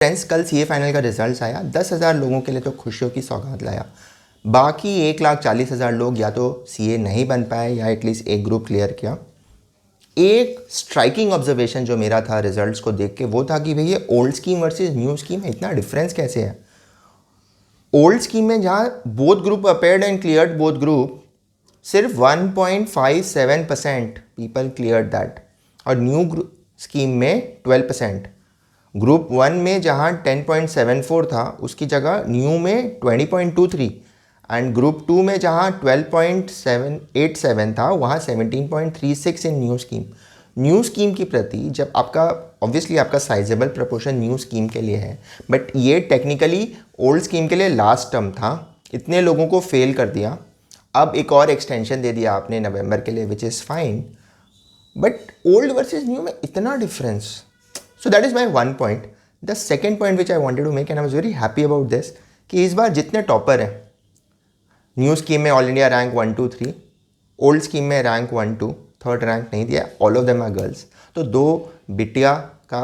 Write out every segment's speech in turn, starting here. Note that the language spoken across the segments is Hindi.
फ्रेंड्स, कल सीए फाइनल का रिजल्ट आया। 10,000 लोगों के लिए तो खुशियों की सौगात लाया। बाकी 1,40,000 लोग या तो सीए नहीं बन पाए या एटलीस्ट एक ग्रुप क्लियर किया। एक स्ट्राइकिंग ऑब्जर्वेशन जो मेरा था रिजल्ट्स को देख के वो था कि भैया old scheme versus new scheme में इतना डिफरेंस कैसे है। ओल्ड स्कीम में जहाँ both group appeared and cleared both group, सिर्फ 1.57% पीपल क्लियर्ड दैट, और न्यू स्कीम में 12%। ग्रुप 1 में जहाँ 10.74 था उसकी जगह न्यू में 20.23, एंड ग्रुप 2 में जहाँ 12.87 था वहाँ 17.36 इन न्यू स्कीम। न्यू स्कीम की प्रति जब आपका ऑब्वियसली आपका साइजेबल प्रपोर्शन न्यू स्कीम के लिए है, बट ये टेक्निकली ओल्ड स्कीम के लिए लास्ट टर्म था, इतने लोगों को फेल कर दिया। अब एक और एक्सटेंशन दे दिया आपने नवंबर के लिए, which is fine, but old versus new में इतना difference. So that is my one point. The second point which I wanted to make and I was very happy about this कि इस बार जितने टॉपर हैं न्यू स्कीम में, all India rank 1 2 3, old scheme में रैंक 1 2, थर्ड रैंक नहीं दिया, all of them are girls. तो दो बिटिया का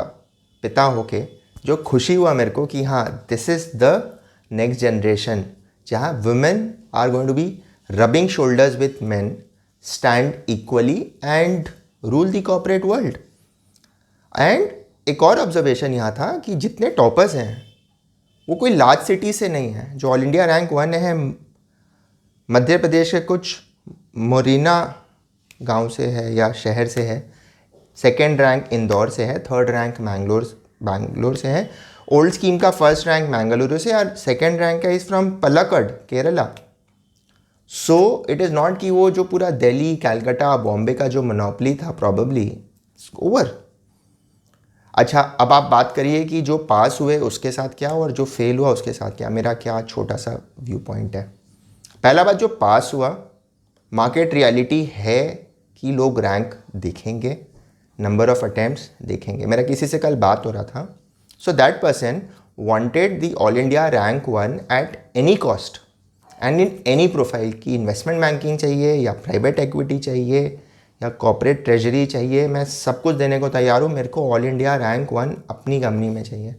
पिता होके जो खुशी हुआ मेरे को कि हाँ, this is the next generation जहाँ women are going to be rubbing shoulders with men, stand equally and rule the corporate world. And एक और ऑब्जर्वेशन यहाँ था कि जितने टॉपर्स हैं वो कोई लार्ज सिटी से नहीं है। जो ऑल इंडिया रैंक 1 है मध्य प्रदेश के कुछ मोरिना गांव से है या शहर से है, सेकंड रैंक इंदौर से है, थर्ड रैंक बैंगलोर से है, ओल्ड स्कीम का फर्स्ट रैंक मैंगलुरु से, और सेकंड रैंक का is from Palakkad Kerala. So it is not कि वो जो पूरा दिल्ली, कैलकाटा, बॉम्बे का जो मोनोपोली था प्रॉबेबली ओवर। अच्छा, अब आप बात करिए कि जो पास हुए उसके साथ क्या और जो फेल हुआ उसके साथ क्या। मेरा क्या छोटा सा व्यू पॉइंट है। पहला बात, जो पास हुआ, मार्केट रियलिटी है कि लोग रैंक देखेंगे, नंबर ऑफ अटेम्प्ट्स देखेंगे। मेरा किसी से कल बात हो रहा था, so that person wanted the all India rank 1 at any cost and in any profile की इन्वेस्टमेंट बैंकिंग चाहिए या प्राइवेट इक्विटी चाहिए या कॉर्पोरेट ट्रेजरी चाहिए, मैं सब कुछ देने को तैयार हूँ, मेरे को ऑल इंडिया रैंक 1 अपनी कंपनी में चाहिए।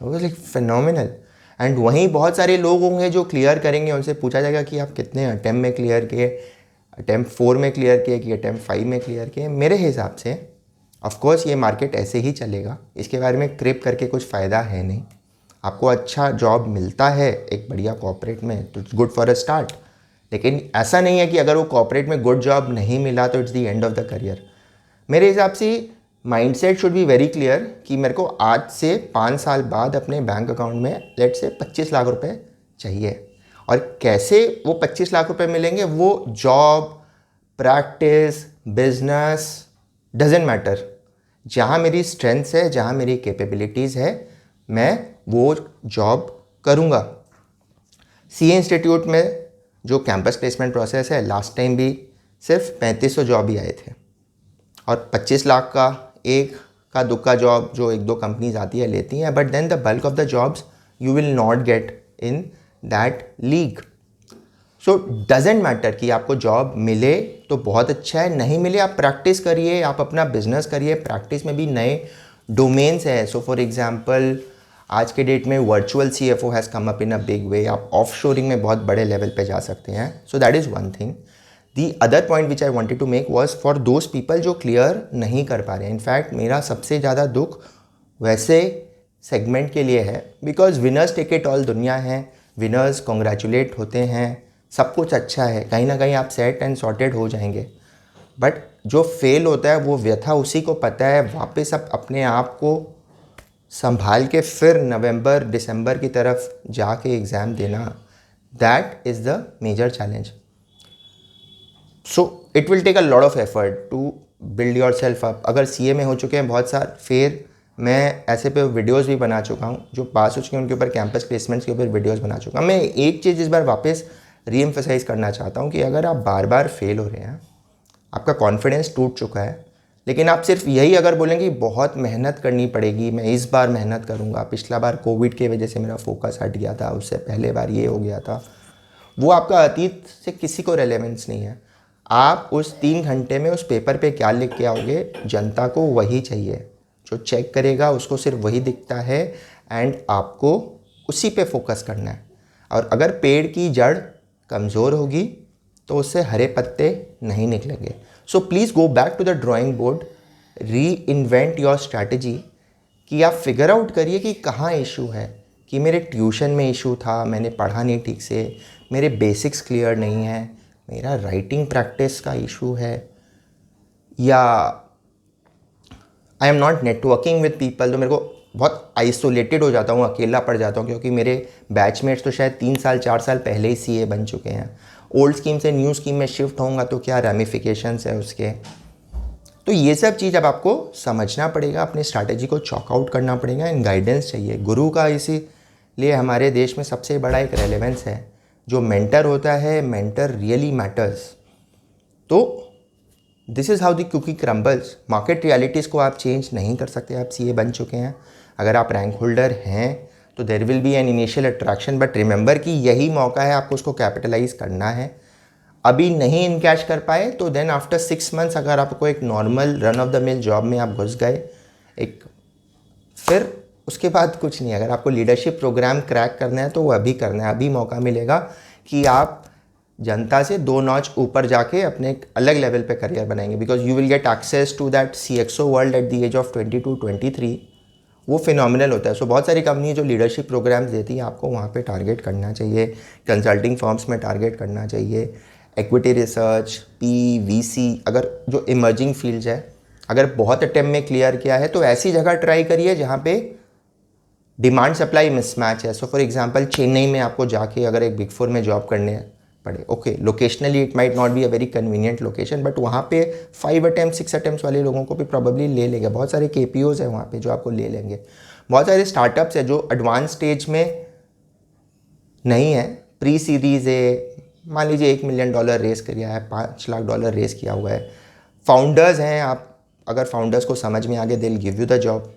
Like phenomenal. एंड वहीं बहुत सारे लोग होंगे जो क्लियर करेंगे, उनसे पूछा जाएगा कि आप कितने अटेम्प्ट में क्लियर किए, अटेम्प्ट 4 में क्लियर किए कि अटेम्प्ट 5 में क्लियर किए। मेरे हिसाब से ऑफकोर्स ये मार्केट ऐसे ही चलेगा, इसके बारे में क्रिप करके कुछ फ़ायदा है नहीं। आपको अच्छा जॉब मिलता है एक बढ़िया कॉर्पोरेट में तो it's good for a start, लेकिन ऐसा नहीं है कि अगर वो कॉर्पोरेट में गुड जॉब नहीं मिला तो it's the end of the career. मेरे हिसाब से mindset should be very clear कि मेरे को आज से 5 साल बाद अपने बैंक अकाउंट में लेट से 25 लाख रुपए चाहिए, और कैसे वो 25 लाख रुपए मिलेंगे, वो job, practice, business doesn't matter. जहाँ मेरी स्ट्रेंथ्स है, जहाँ मेरी कैपेबिलिटीज़ है, मैं वो जॉब करूँगा। सीए इंस्टीट्यूट में जो कैंपस प्लेसमेंट प्रोसेस है, लास्ट टाइम भी सिर्फ 3500 जॉब ही आए थे, और 25 लाख का एक का दुक्का जॉब जो एक दो कंपनीज आती है लेती हैं, but then the bulk of the jobs you will not get in that league. So doesn't matter कि आपको जॉब मिले तो बहुत अच्छा है, नहीं मिले आप प्रैक्टिस करिए, आप अपना बिजनेस करिए। प्रैक्टिस में भी नए डोमेन्स हैं। सो फॉर एग्जांपल आज के डेट में virtual CFO has come up in a big way, आप ऑफशोरिंग में बहुत बड़े लेवल पे जा सकते हैं। So that is one thing. The other point which I wanted to make was for those people जो क्लियर नहीं कर पा रहे हैं। इनफैक्ट मेरा सबसे ज़्यादा दुख वैसे सेगमेंट के लिए है, because winners take it all दुनिया है, विनर्स कॉन्ग्रेचुलेट होते हैं, सब कुछ अच्छा है, कहीं ना कहीं आप सेट एंड सॉर्टेड हो जाएंगे। बट जो फेल होता है वो व्यथा उसी को पता है। वापस आप अपने आप को संभाल के फिर नवंबर दिसंबर की तरफ जाके एग्ज़ाम देना, that is the major challenge. So it will take a lot of effort to build yourself up. अगर सीए में हो चुके हैं बहुत सारे, फिर मैं ऐसे पे वीडियोस भी बना चुका हूँ, जो पास हो चुके हैं उनके ऊपर कैंपस प्लेसमेंट्स के ऊपर वीडियोस बना चुका हूँ। मैं एक चीज़ इस बार वापस री एम्फसाइज करना चाहता हूँ कि अगर आप बार बार फेल हो रहे हैं, आपका कॉन्फिडेंस टूट चुका है, लेकिन आप सिर्फ यही अगर बोलेंगे बहुत मेहनत करनी पड़ेगी, मैं इस बार मेहनत करूँगा, पिछला बार कोविड की वजह से मेरा फोकस हट गया था, उससे पहले बार ये हो गया था, वो आपका अतीत से किसी को रेलेवेंस नहीं है। आप उस 3 घंटे में उस पेपर पे क्या लिख के आओगे, जनता को वही चाहिए। जो चेक करेगा उसको सिर्फ वही दिखता है, एंड आपको उसी पे फोकस करना है। और अगर पेड़ की जड़ कमज़ोर होगी तो उससे हरे पत्ते नहीं निकलेंगे। So please go back to the drawing board, reinvent your strategy, कि आप फिगर आउट करिए कि कहाँ इशू है, कि मेरे ट्यूशन में इशू था, मैंने पढ़ा नहीं ठीक से, मेरे बेसिक्स क्लियर नहीं है, मेरा राइटिंग प्रैक्टिस का इशू है, या I am not networking with people, तो मेरे को बहुत आइसोलेटेड हो जाता हूँ, अकेला पड़ जाता हूँ, क्योंकि मेरे बैचमेट्स तो शायद 3 साल 4 साल पहले ही सीए बन चुके हैं। ओल्ड स्कीम से न्यू स्कीम में शिफ्ट होऊंगा तो क्या रेमिफिकेशंस है उसके। तो ये सब चीज़ अब आपको समझना पड़ेगा, अपनी स्ट्रैटेजी को चॉक आउट करना पड़ेगा, एंड गाइडेंस चाहिए। गुरु का इसीलिए हमारे देश में सबसे बड़ा एक रेलेवेंस है। जो मेंटर होता है, मेंटर रियली मैटर्स। तो this is how the cookie crumbles. Market realities को आप चेंज नहीं कर सकते, आप सीए बन चुके हैं। अगर आप रैंक होल्डर हैं तो there will be an initial attraction, but remember कि यही मौका है, आपको उसको कैपिटलाइज करना है। अभी नहीं इनकैश कर पाए तो देन आफ्टर 6 मंथ्स अगर आपको एक normal run of the mill job में आप घुस गए, एक फिर उसके बाद कुछ नहीं। अगर आपको लीडरशिप प्रोग्राम क्रैक करना है तो वो अभी करना है। अभी मौका मिलेगा कि आप जनता से 2 नॉच ऊपर जाके अपने एक अलग लेवल पे करियर बनाएंगे, because you will get access to that CXO world at the age of 22-23। वो फिनोमिनल होता है। सो बहुत सारी कंपनी जो लीडरशिप प्रोग्राम्स देती है, आपको वहाँ पे टारगेट करना चाहिए। कंसल्टिंग फर्म्स में टारगेट करना चाहिए, इक्विटी रिसर्च, PVC, अगर जो इमर्जिंग फील्ड्स है, अगर बहुत अटेम्प्ट में क्लियर किया है तो ऐसी जगह ट्राई करिए जहाँ पे डिमांड सप्लाई मिसमैच है। सो फॉर एग्जांपल चेन्नई में आपको जाके अगर एक बिग 4 में जॉब करने पड़े, okay locationally it might not be a very convenient location, but वहाँ पे 5 अटेम्प्ट 6 अटेम्प्ट वाले लोगों को भी प्रॉब्ली ले लेंगे। बहुत सारे KPOs हैं वहाँ पे जो आपको ले लेंगे। बहुत सारे स्टार्टअप्स है जो एडवांस स्टेज में नहीं है, प्री सीरीज है, मान लीजिए $1 मिलियन रेस किया है, $5 लाख रेस किया हुआ है। फाउंडर्स हैं, आप अगर फाउंडर्स को समझ में आ गए, they will give you the job,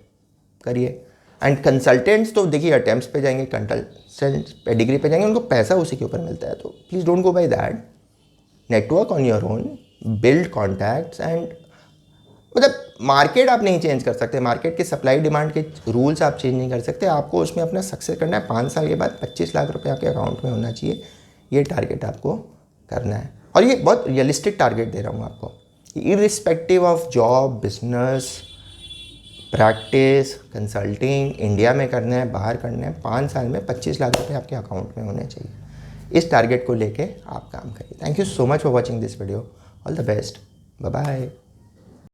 करिए। एंड कंसल्टेंट्स तो देखिए अटेम्प्ट्स पे जाएंगे, कंसल्टेंट्स पेडिग्री पे जाएंगे, उनको पैसा उसी के ऊपर मिलता है। तो please don't go by that, network on your own, build contacts, and मतलब मार्केट आप नहीं चेंज कर सकते, मार्केट के सप्लाई डिमांड के रूल्स आप चेंज नहीं कर सकते। आपको उसमें अपना सक्सेस करना है। 5 साल के बाद 25 लाख रुपए आपके अकाउंट में होना चाहिए, ये टारगेट आपको करना है। और ये बहुत रियलिस्टिक टारगेट दे रहा हूँ आपको, irrespective of job, business, practice, consulting, India में करना है, बाहर करना है, 5 साल में 25 लाख रुपए आपके अकाउंट में होने चाहिए। इस टारगेट को लेके आप काम करिए। Thank you so much for watching this video. All the best, bye bye.